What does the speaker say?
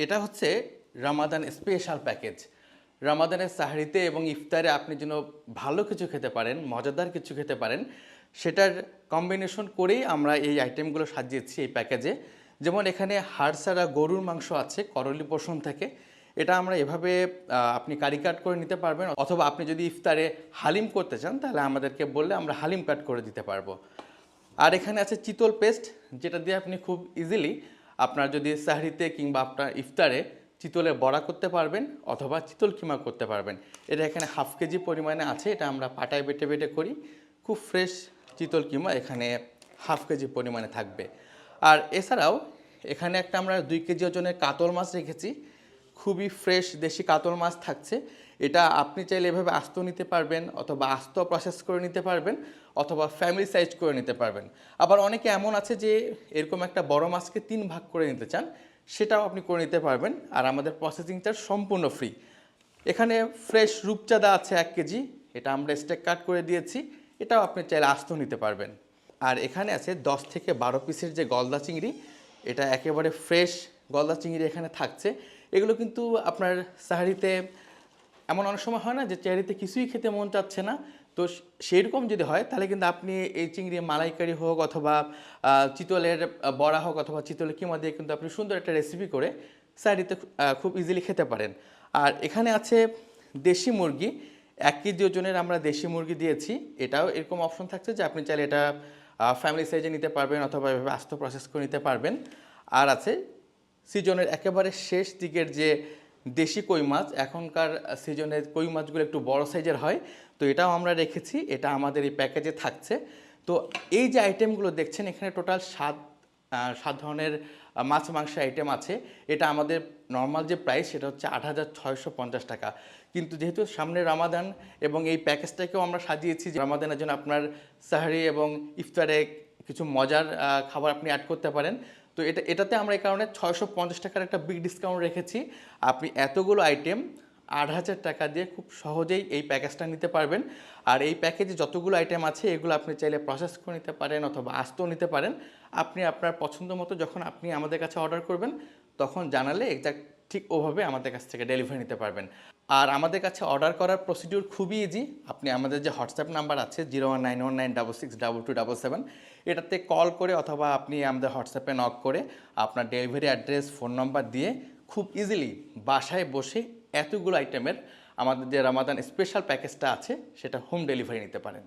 এটা হচ্ছে Ramadan special package. রামাদানের সাহরিতে এবং ইফতারে আপনি যেন ভালো কিছু খেতে পারেন, মজাদার কিছু খেতে পারেন, সেটার কম্বিনেশন করেই আমরা এই আইটেমগুলো সাজিয়েছি এই প্যাকেজে। যেমন এখানে হাড়সারা গরুর মাংস আছে করলি পোষণ থেকে। এটা আমরা এভাবে আপনি কারি কাট করে নিতে পারবেন, অথবা আপনি যদি ইফতারে হালিম করতে চান তাহলে আমাদেরকে বললে আমরা হালিম কাট করে দিতে পারবো। আর এখানে আছে চিতল পেস্ট, যেটা দিয়ে আপনি খুব ইজিলি আপনার যদি সাহরিতে কিংবা আপনার ইফতারে চিতলের বড়া করতে পারবেন অথবা চিতল কিমা করতে পারবেন। এটা এখানে হাফ কেজি পরিমাণে আছে, এটা আমরা পাটায় বেটে বেটে করি। খুব ফ্রেশ চিতল কিমা এখানে হাফ কেজি পরিমাণে থাকবে। আর এছাড়াও এখানে একটা আমরা 2 কেজি ওজনের কাতল মাছ রেখেছি, খুবই ফ্রেশ দেশি কাতল মাছ থাকছে। এটা আপনি চাইলে এভাবে আস্ত নিতে পারবেন, অথবা আস্ত প্রসেস করে নিতে পারবেন, অথবা ফ্যামিলি সাইজ করে নিতে পারবেন। আবার অনেকে এমন আছে যে এরকম একটা বড় মাছকে 3 ভাগ করে নিতে চান, সেটাও আপনি করে নিতে পারবেন। আর আমাদের প্রসেসিং চার্জ সম্পূর্ণ ফ্রি। এখানে ফ্রেশ রূপচাঁদা আছে 1 কেজি, এটা আমরা স্টেক কাট করে দিয়েছি, এটাও আপনি চাইলে আস্ত নিতে পারবেন। আর এখানে আছে 10 থেকে 12 পিসের যে গলদা চিংড়ি, এটা একেবারে ফ্রেশ গলদা চিংড়ি এখানে থাকছে। এগুলো কিন্তু আপনার সাহারিতে এমন অনেক সময় হয় না যে চেহারিতে কিছুই খেতে মন চাচ্ছে না, তো সেরকম যদি হয় তাহলে কিন্তু আপনি এই চিংড়ি মালাইকারি হোক অথবা চিতলের বড়া হোক অথবা চিতলের কিমা দিয়ে কিন্তু আপনি সুন্দর একটা রেসিপি করে সাহারিতে খুব ইজিলি খেতে পারেন। আর এখানে আছে দেশি মুরগি, 1 কেজি ওজনের আমরা দেশি মুরগি দিয়েছি। এটাও এরকম অপশন থাকছে যে আপনি চাইলে এটা ফ্যামিলি সাইজে নিতে পারবেন অথবা এভাবে আস্ত প্রসেস করে নিতে পারবেন। আর আছে সিজনের একেবারে শেষ দিকের যে দেশি কই মাছ, এখনকার সিজনের কই মাছগুলো একটু বড় সাইজের হয়, তো এটাও আমরা রেখেছি, এটা আমাদের এই প্যাকেজে থাকছে। তো এই যে আইটেমগুলো দেখছেন এখানে টোটাল 7 ধরনের মাছ মাংস আইটেম আছে। এটা আমাদের নর্মাল যে প্রাইস সেটা হচ্ছে 8,650 টাকা, কিন্তু যেহেতু সামনে রমাদান এবং এই প্যাকেজটাকেও আমরা সাজিয়েছি যে রমাদানের জন্য আপনার সাহরি এবং ইফতারে কিছু মজার খাবার আপনি অ্যাড করতে পারেন। তো এটাতে আমরা এই কারণে 650 টাকার একটা বিগ ডিসকাউন্ট রেখেছি। আপনি এতগুলো আইটেম 8,000 টাকা দিয়ে খুব সহজেই এই প্যাকেজটা নিতে পারবেন। আর এই প্যাকেজে যতগুলো আইটেম আছে এগুলো আপনি চাইলে প্রসেস করে নিতে পারেন অথবা আস্ত নিতে পারেন। আপনি আপনার পছন্দ মতো যখন আপনি আমাদের কাছে অর্ডার করবেন তখন জানালে এক্সাক্ট ঠিক ওভাবে আমাদের কাছ থেকে ডেলিভারি নিতে পারবেন। আর আমাদের কাছে অর্ডার করার প্রসিডিউর খুবই ইজি। আপনি আমাদের যে হোয়াটসঅ্যাপ নাম্বার আছে 01919662277, এটাতে কল করে অথবা আপনি আমাদের হোয়াটসঅ্যাপে নক করে আপনার ডেলিভারি অ্যাড্রেস, ফোন নাম্বার দিয়ে খুব ইজিলি বাসায় বসে এতগুলো আইটেমের আমাদের যে রমাদান স্পেশাল প্যাকেজটা আছে সেটা হোম ডেলিভারি নিতে পারেন।